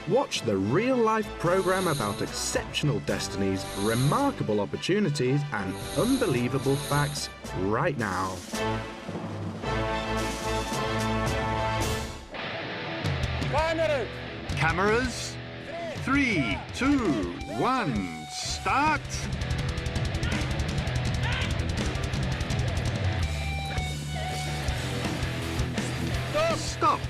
Watch the real-life program about exceptional destinies, remarkable opportunities, and unbelievable facts right now. Cameras, 3, 2, 1, start! Stop!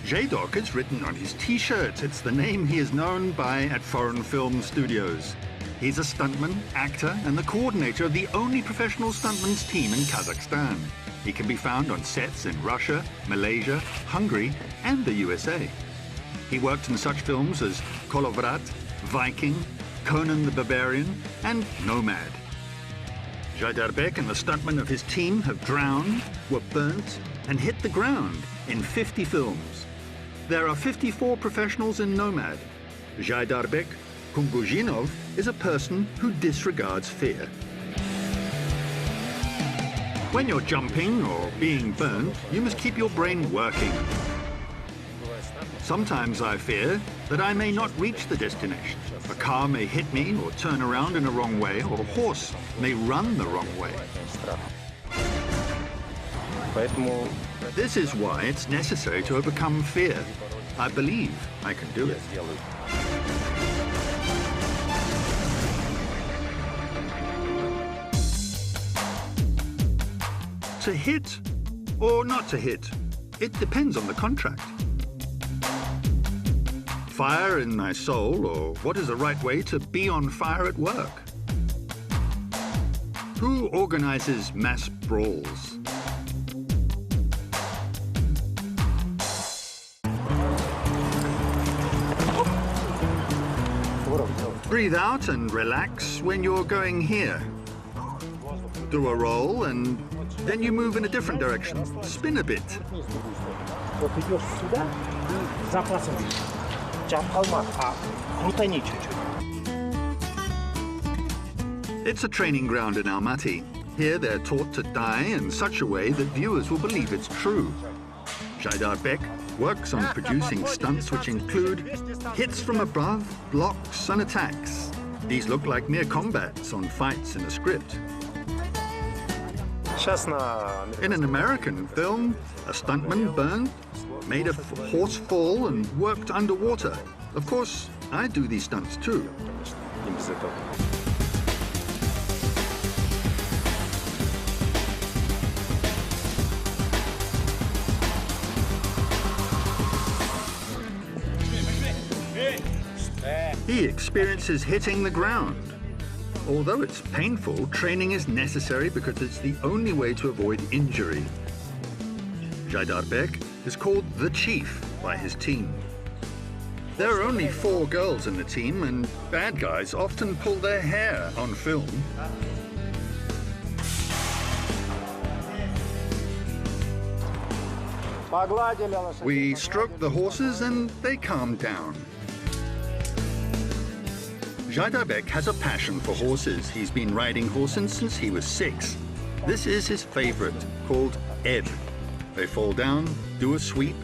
Zheidok is written on his t-shirt. It's the name he is known by at foreign film studios. He's a stuntman, actor, and the coordinator of the only professional stuntmen's team in Kazakhstan. He can be found on sets in Russia, Malaysia, Hungary, and the USA. He worked in such films as Kolovrat, Viking, Conan the Barbarian, and Nomad. Zhaidarbek and the stuntmen of his team have drowned, were burnt, and hit the ground in 50 films. There are 54 professionals in Nomad. Zhaidarbek Kunguzhinov is a person who disregards fear. When you're jumping or being burnt, you must keep your brain working. Sometimes I fear that I may not reach the destination. A car may hit me or turn around in a wrong way, or a horse may run the wrong way. This is why it's necessary to overcome fear. I believe I can do it. To hit or not to hit, it depends on the contract. Fire in my soul, or what is the right way to be on fire at work? Who organizes mass brawls? Breathe out and relax when you're going here. Do a roll and then you move in a different direction. Spin a bit. It's a training ground in Almaty. Here they're taught to die in such a way that viewers will believe it's true. Zhaidarbek works on producing stunts which include hits from above, blocks and attacks. These look like mere combats on fights in a script. In an American film, a stuntman burned, made a horse fall and worked underwater. Of course, I do these stunts too. He experiences hitting the ground. Although it's painful, training is necessary because it's the only way to avoid injury. Zhaidarbek is called the Chief by his team. There are only 4 girls in the team, and bad guys often pull their hair on film. We stroke the horses and they calm down. Zhaidarbek has a passion for horses. He's been riding horses since he was 6. This is his favorite, called Ed. They fall down, do a sweep.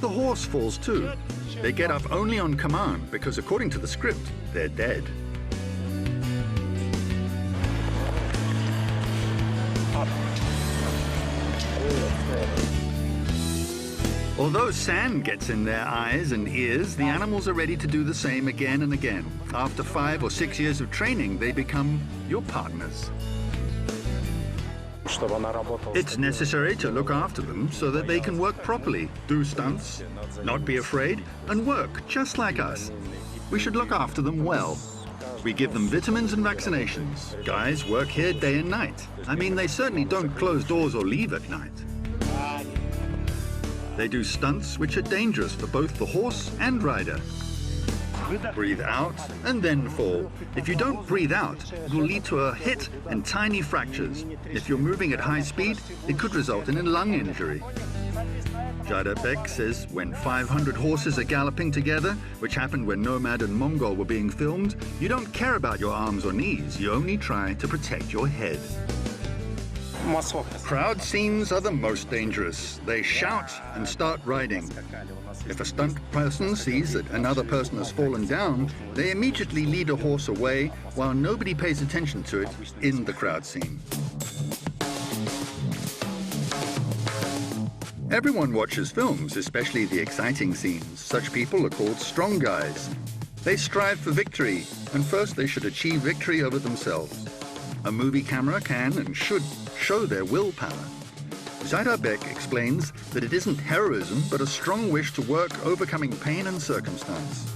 The horse falls too. They get up only on command because, according to the script, they're dead. Although sand gets in their eyes and ears, the animals are ready to do the same again and again. After 5 or 6 years of training, they become your partners. It's necessary to look after them so that they can work properly, do stunts, not be afraid, and work just like us. We should look after them well. We give them vitamins and vaccinations. Guys work here day and night. I mean, they certainly don't close doors or leave at night. They do stunts which are dangerous for both the horse and rider. Breathe out and then fall. If you don't breathe out, it will lead to a hit and tiny fractures. If you're moving at high speed, it could result in a lung injury. Zhaidarbek says when 500 horses are galloping together, which happened when Nomad and Mongol were being filmed, you don't care about your arms or knees. You only try to protect your head. Crowd scenes are the most dangerous. They shout and start riding. If a stunt person sees that another person has fallen down, they immediately lead a horse away while nobody pays attention to it in the crowd scene. Everyone watches films, especially the exciting scenes. Such people are called strong guys. They strive for victory, and first they should achieve victory over themselves. A movie camera can and should show their willpower. Zhaidarbek explains that it isn't heroism, but a strong wish to work overcoming pain and circumstance.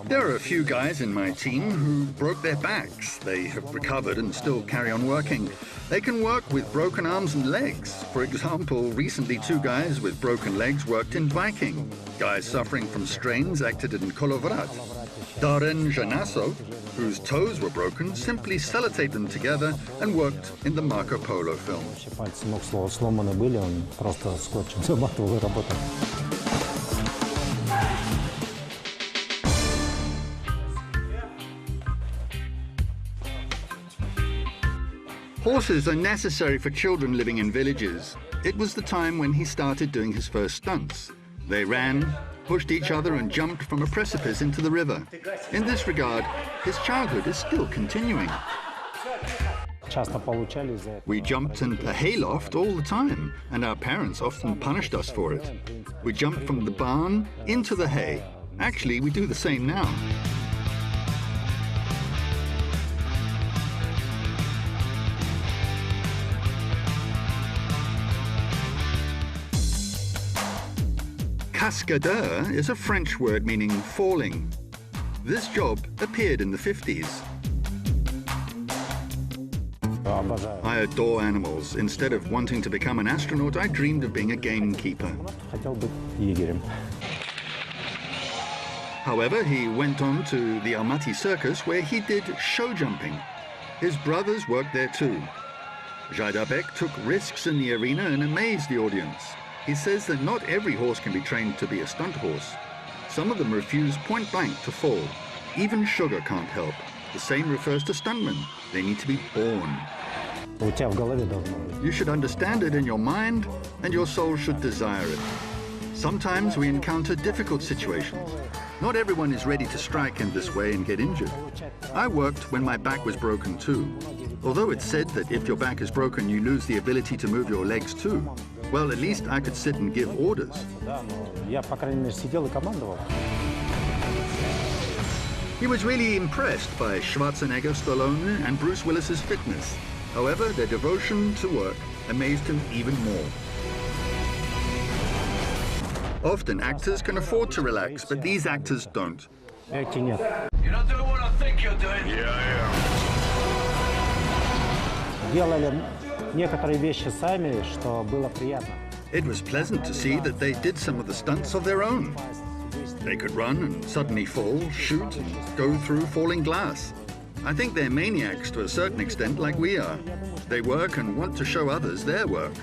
There are a few guys in my team who broke their backs. They have recovered and still carry on working. They can work with broken arms and legs. For example, recently 2 guys with broken legs worked in Viking. Guys suffering from strains acted in Kolovrat. Daren Janaso, whose toes were broken, simply sellotaped them together and worked in the Marco Polo film. Horses are necessary for children living in villages. It was the time when he started doing his first stunts. They ran, pushed each other and jumped from a precipice into the river. In this regard, his childhood is still continuing. We jumped in a hayloft all the time, and our parents often punished us for it. We jumped from the barn into the hay. Actually, we do the same now. Cascadeur is a French word meaning falling. This job appeared in the 50s. I adore animals. Instead of wanting to become an astronaut, I dreamed of being a gamekeeper. However, he went on to the Almaty circus where he did show jumping. His brothers worked there too. Zhaidarbek took risks in the arena and amazed the audience. He says that not every horse can be trained to be a stunt horse. Some of them refuse point blank to fall. Even sugar can't help. The same refers to stuntmen. They need to be born. You should understand it in your mind, and your soul should desire it. Sometimes we encounter difficult situations. Not everyone is ready to strike in this way and get injured. I worked when my back was broken too. Although it's said that if your back is broken, you lose the ability to move your legs too. Well, at least I could sit and give orders. He was really impressed by Schwarzenegger, Stallone, and Bruce Willis's fitness. However, their devotion to work amazed him even more. Often actors can afford to relax, but these actors don't. You're not doing what I think you're doing. Yeah, I am. It was pleasant to see that they did some of the stunts of their own. They could run and suddenly fall, shoot, and go through falling glass. I think they're maniacs to a certain extent, like we are. They work and want to show others their work.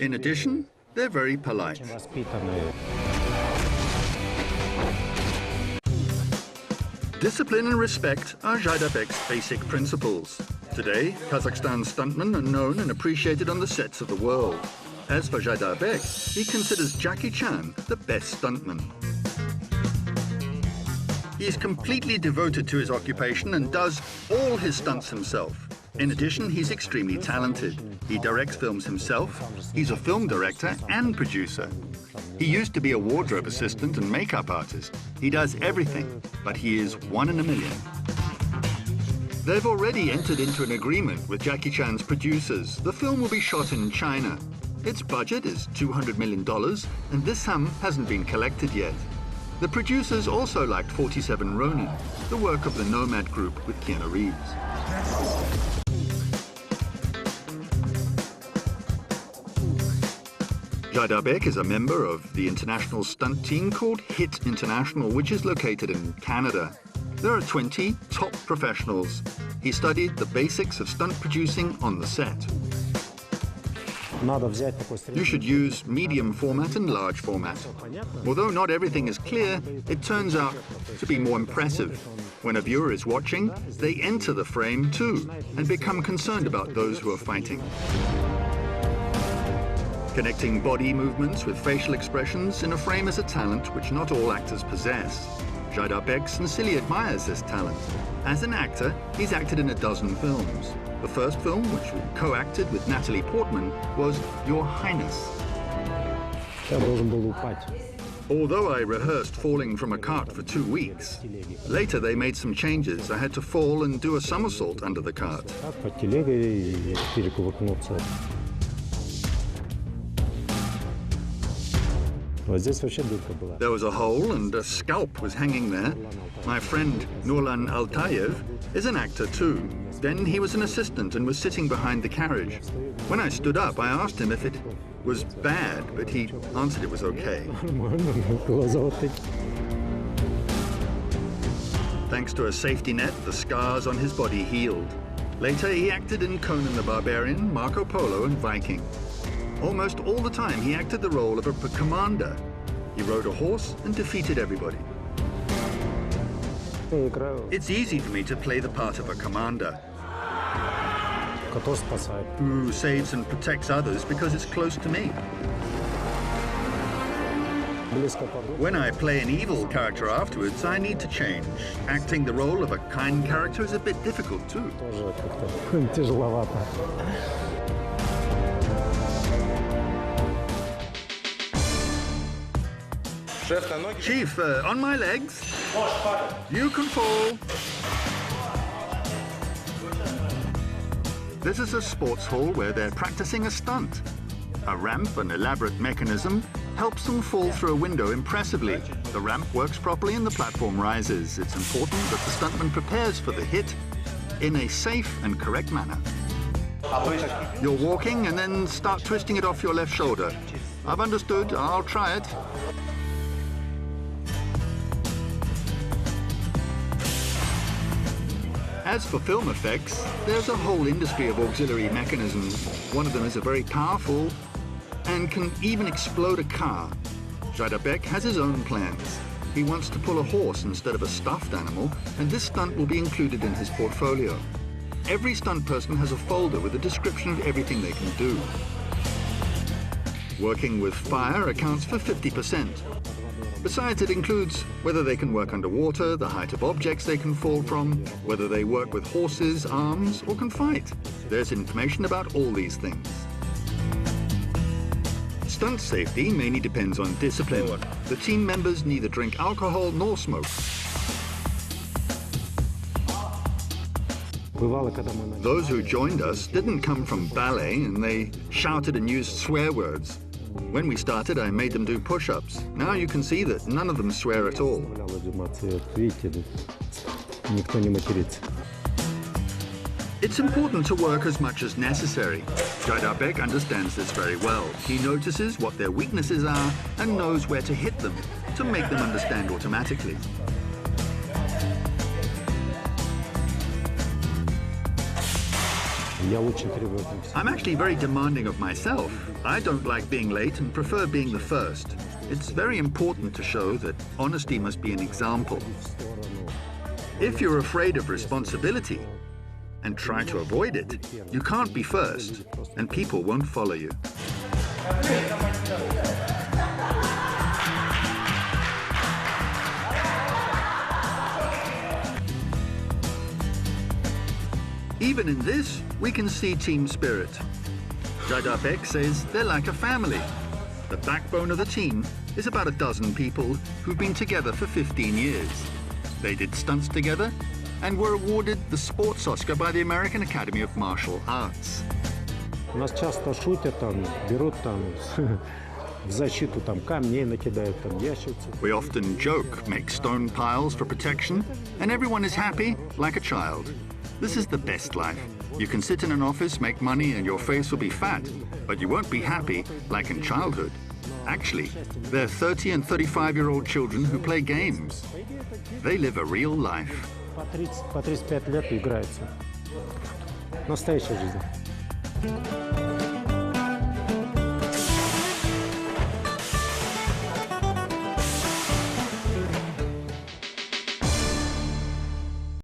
In addition, they're very polite. Discipline and respect are Zhaidarbek's basic principles. Today, Kazakhstan stuntmen are known and appreciated on the sets of the world. As for Zhaidarbek, he considers Jackie Chan the best stuntman. He is completely devoted to his occupation and does all his stunts himself. In addition, he's extremely talented. He directs films himself. He's a film director and producer. He used to be a wardrobe assistant and makeup artist. He does everything, but he is one in a million. They've already entered into an agreement with Jackie Chan's producers. The film will be shot in China. Its budget is $200 million, and this sum hasn't been collected yet. The producers also liked 47 Ronin, the work of the Nomad group with Keanu Reeves. Zhaidarbek is a member of the international stunt team called HIT International, which is located in Canada. There are 20 top professionals. He studied the basics of stunt producing on the set. You should use medium format and large format. Although not everything is clear, it turns out to be more impressive. When a viewer is watching, they enter the frame too and become concerned about those who are fighting. Connecting body movements with facial expressions in a frame is a talent which not all actors possess. Zhaidarbek sincerely admires this talent. As an actor, he's acted in a dozen films. The first film, which we co-acted with Natalie Portman, was Your Highness. Although I rehearsed falling from a cart for 2 weeks, later they made some changes. I had to fall and do a somersault under the cart. There was a hole and a scalp was hanging there. My friend Nurlan Altayev is an actor too. Then he was an assistant and was sitting behind the carriage. When I stood up, I asked him if it was bad, but he answered it was okay. Thanks to a safety net, the scars on his body healed. Later, he acted in Conan the Barbarian, Marco Polo, and Viking. Almost all the time, he acted the role of a commander. He rode a horse and defeated everybody. It's easy for me to play the part of a commander who saves and protects others because it's close to me. When I play an evil character afterwards, I need to change. Acting the role of a kind character is a bit difficult too. Chief, on my legs. You can fall. This is a sports hall where they're practicing a stunt. A ramp, an elaborate mechanism, helps them fall through a window impressively. The ramp works properly and the platform rises. It's important that the stuntman prepares for the hit in a safe and correct manner. You're walking and then start twisting it off your left shoulder. I've understood. I'll try it. As for film effects, there's a whole industry of auxiliary mechanisms. One of them is a very powerful and can even explode a car. Zhaidarbek has his own plans. He wants to pull a horse instead of a stuffed animal, and this stunt will be included in his portfolio. Every stunt person has a folder with a description of everything they can do. Working with fire accounts for 50%. Besides, it includes whether they can work underwater, the height of objects they can fall from, whether they work with horses, arms, or can fight. There's information about all these things. Stunt safety mainly depends on discipline. The team members neither drink alcohol nor smoke. Those who joined us didn't come from ballet, and they shouted and used swear words. When we started, I made them do push-ups. Now you can see that none of them swear at all. It's important to work as much as necessary. Zhaidarbek understands this very well. He notices what their weaknesses are and knows where to hit them to make them understand automatically. I'm actually very demanding of myself. I don't like being late and prefer being the first. It's very important to show that honesty must be an example. If you're afraid of responsibility and try to avoid it, you can't be first, and people won't follow you. Even in this, we can see team spirit. Zhaidarbek says they're like a family. The backbone of the team is about a dozen people who've been together for 15 years. They did stunts together and were awarded the Sports Oscar by the American Academy of Martial Arts. We often joke, make stone piles for protection, and everyone is happy like a child. This is the best life. You can sit in an office, make money, and your face will be fat, but you won't be happy like in childhood. Actually, they're 30 and 35-year-old children who play games. They live a real life. По 30, по 35 лет играется. Настоящая жизнь.